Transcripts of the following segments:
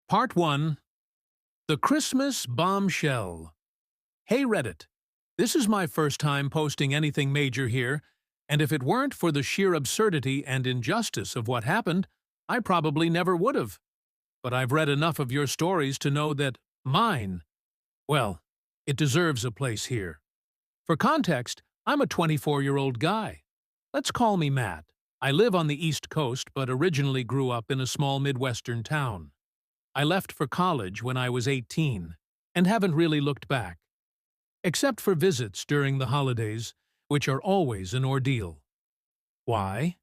Part 1. The Christmas Bombshell. Hey Reddit, this is my first time posting anything major here, and if it weren't for the sheer absurdity and injustice of what happened, I probably never would have. But I've read enough of your stories to know that mine, well, it deserves a place here. For context, I'm a 24-year-old guy. Let's call me Matt. I live on the East Coast but originally grew up in a small Midwestern town. I left for college when I was 18 and haven't really looked back, except for visits during the holidays, which are always an ordeal. Why?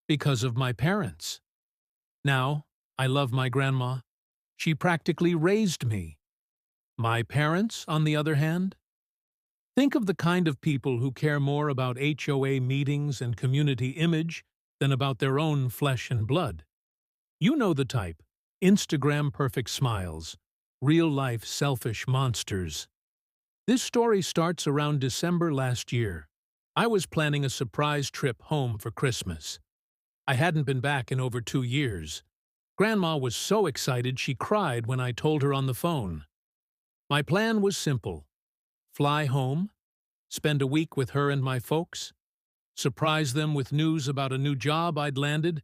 Because of my parents. Now, I love my grandma. She practically raised me. My parents, on the other hand? Think of the kind of people who care more about HOA meetings and community image than about their own flesh and blood. You know the type. Instagram perfect smiles, real-life selfish monsters. This story starts around December last year. I was planning a surprise trip home for Christmas. I hadn't been back in over 2 years. Grandma was so excited she cried when I told her on the phone. My plan was simple. Fly home, spend a week with her and my folks, surprise them with news about a new job I'd landed,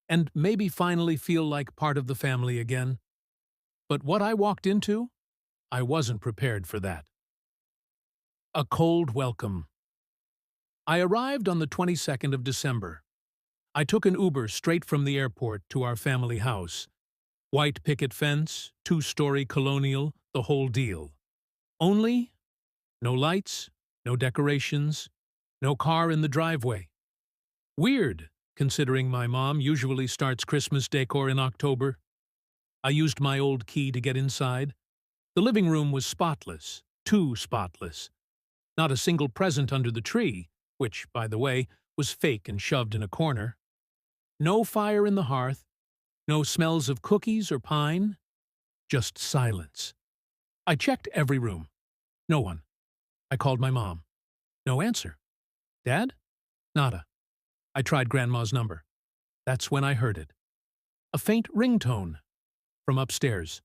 and maybe finally feel like part of the family again. But what I walked into? I wasn't prepared for that. A cold welcome. I arrived on the 22nd of December. I took an Uber straight from the airport to our family house. White picket fence, 2-story colonial, the whole deal. Only no lights, no decorations, no car in the driveway. Weird, considering my mom usually starts Christmas decor in October. I used my old key to get inside. The living room was spotless, too spotless. Not a single present under the tree, which, by the way, was fake and shoved in a corner. No fire in the hearth, no smells of cookies or pine, just silence. I checked every room. No one. I called my mom. No answer. Dad? Nada. I tried Grandma's number. That's when I heard it. A faint ringtone from upstairs.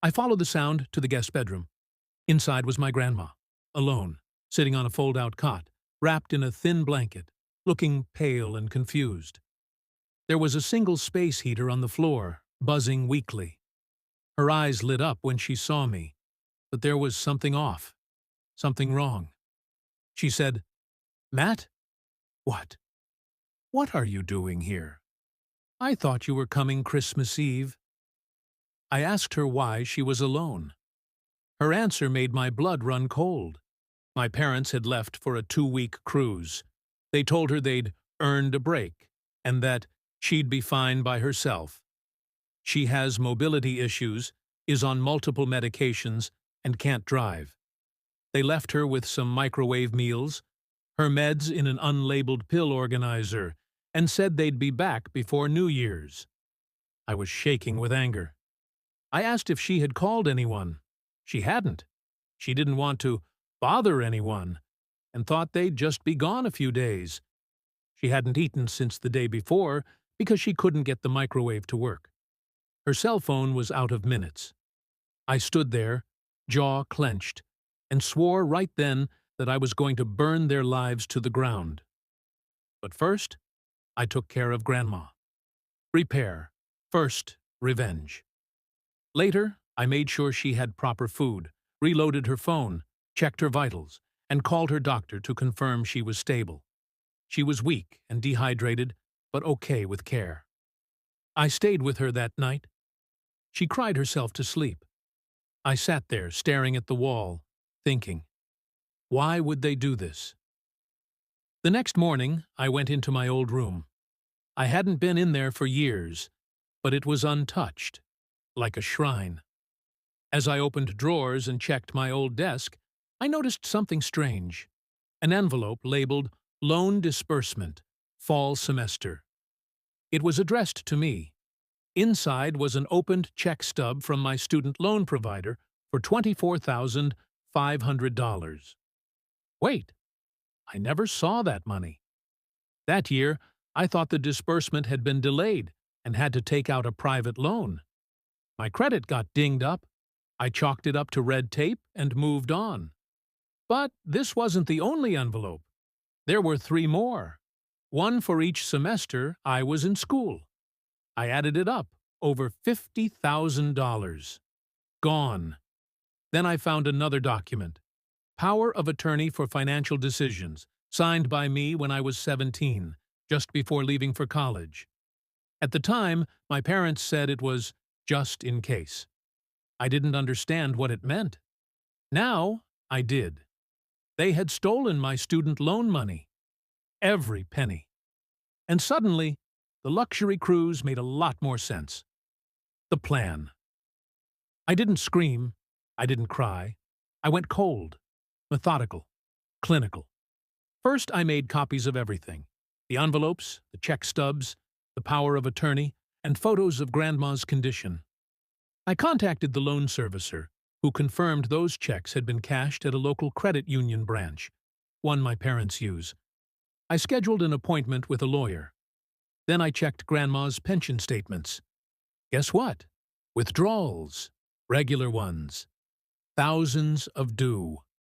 I followed the sound to the guest bedroom. Inside was my grandma, alone, sitting on a fold-out cot, wrapped in a thin blanket, looking pale and confused. There was a single space heater on the floor, buzzing weakly. Her eyes lit up when she saw me, but there was something off, something wrong. She said, "Matt? What? What are you doing here? I thought you were coming Christmas Eve." I asked her why she was alone. Her answer made my blood run cold. My parents had left for a 2-week cruise. They told her they'd earned a break, and that she'd be fine by herself. She has mobility issues, is on multiple medications, and can't drive. They left her with some microwave meals, her meds in an unlabeled pill organizer, and said they'd be back before New Year's. I was shaking with anger. I asked if she had called anyone. She hadn't. She didn't want to bother anyone, and thought they'd just be gone a few days. She hadn't eaten since the day before because she couldn't get the microwave to work. Her cell phone was out of minutes. I stood there, jaw clenched, and swore right then that I was going to burn their lives to the ground. But first, I took care of Grandma. Repair. First, revenge. Later, I made sure she had proper food, reloaded her phone, checked her vitals, and called her doctor to confirm she was stable. She was weak and dehydrated, but okay with care. I stayed with her that night. She cried herself to sleep. I sat there staring at the wall, thinking, why would they do this? The next morning, I went into my old room. I hadn't been in there for years, but it was untouched, like a shrine. As I opened drawers and checked my old desk, I noticed something strange. An envelope labeled Loan Disbursement, Fall Semester. It was addressed to me. Inside was an opened check stub from my student loan provider for $24,500. Wait, I never saw that money. That year, I thought the disbursement had been delayed and had to take out a private loan. My credit got dinged up. I chalked it up to red tape and moved on. But this wasn't the only envelope. There were 3 more. One for each semester I was in school. I added it up, over $50,000. Gone. Then I found another document. Power of attorney for financial decisions, signed by me when I was 17, just before leaving for college. At the time, my parents said it was just in case. I didn't understand what it meant. Now, I did. They had stolen my student loan money. Every penny. And suddenly, the luxury cruise made a lot more sense. The plan. I didn't scream. I didn't cry. I went cold, methodical, clinical. First, I made copies of everything. The envelopes, the check stubs, the power of attorney, and photos of Grandma's condition. I contacted the loan servicer, who confirmed those checks had been cashed at a local credit union branch, one my parents use. I scheduled an appointment with a lawyer. Then I checked Grandma's pension statements. Guess what? Withdrawals. Regular ones. Thousands of due.